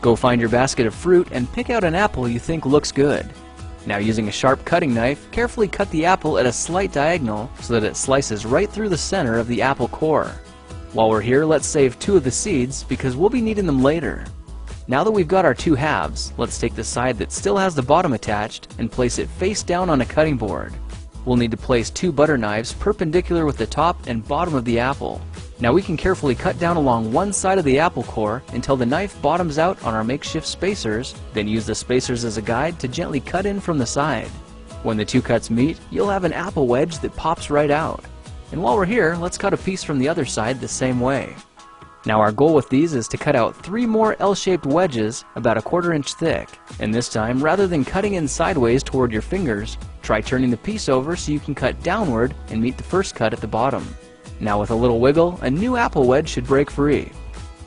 Go find your basket of fruit and pick out an apple you think looks good. Now, using a sharp cutting knife, carefully cut the apple at a slight diagonal so that it slices right through the center of the apple core. While we're here, let's save 2 of the seeds because we'll be needing them later. Now that we've got our 2 halves, let's take the side that still has the bottom attached and place it face down on a cutting board. We'll need to place 2 butter knives perpendicular with the top and bottom of the apple. Now we can carefully cut down along one side of the apple core until the knife bottoms out on our makeshift spacers, then use the spacers as a guide to gently cut in from the side. When the 2 cuts meet, you'll have an apple wedge that pops right out. And while we're here, let's cut a piece from the other side the same way. Now our goal with these is to cut out 3 more L-shaped wedges about 1/4 inch thick. And this time, rather than cutting in sideways toward your fingers, try turning the piece over so you can cut downward and meet the first cut at the bottom. Now with a little wiggle, a new apple wedge should break free.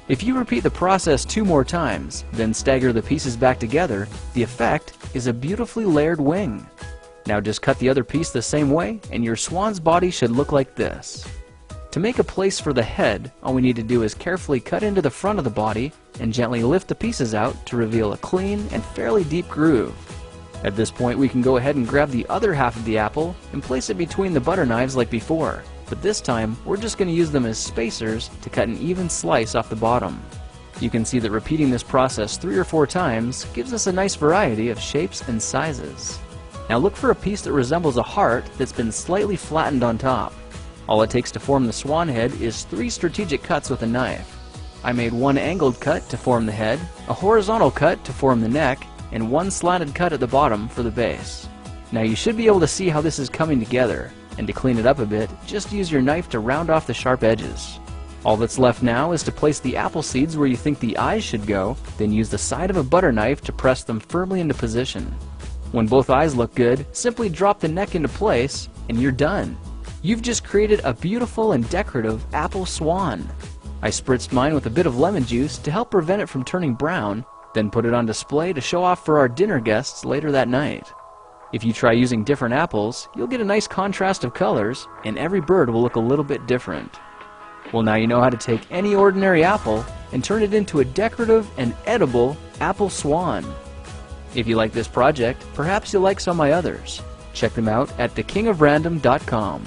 If you repeat the process 2 more times, then stagger the pieces back together, the effect is a beautifully layered wing. Now just cut the other piece the same way and your swan's body should look like this. To make a place for the head, all we need to do is carefully cut into the front of the body and gently lift the pieces out to reveal a clean and fairly deep groove. At this point, we can go ahead and grab the other half of the apple and place it between the butter knives like before, but this time we're just going to use them as spacers to cut an even slice off the bottom. You can see that repeating this process 3 or 4 times gives us a nice variety of shapes and sizes. Now look for a piece that resembles a heart that's been slightly flattened on top. All it takes to form the swan head is 3 strategic cuts with a knife. I made 1 angled cut to form the head, a horizontal cut to form the neck, and 1 slanted cut at the bottom for the base. Now you should be able to see how this is coming together, and to clean it up a bit, just use your knife to round off the sharp edges. All that's left now is to place the apple seeds where you think the eyes should go, then use the side of a butter knife to press them firmly into position. When both eyes look good, simply drop the neck into place, and you're done. You've just created a beautiful and decorative apple swan. I spritzed mine with a bit of lemon juice to help prevent it from turning brown, then put it on display to show off for our dinner guests later that night. If you try using different apples, you'll get a nice contrast of colors, and every bird will look a little bit different. Well, now you know how to take any ordinary apple and turn it into a decorative and edible apple swan. If you like this project, perhaps you'll like some of my others. Check them out at thekingofrandom.com.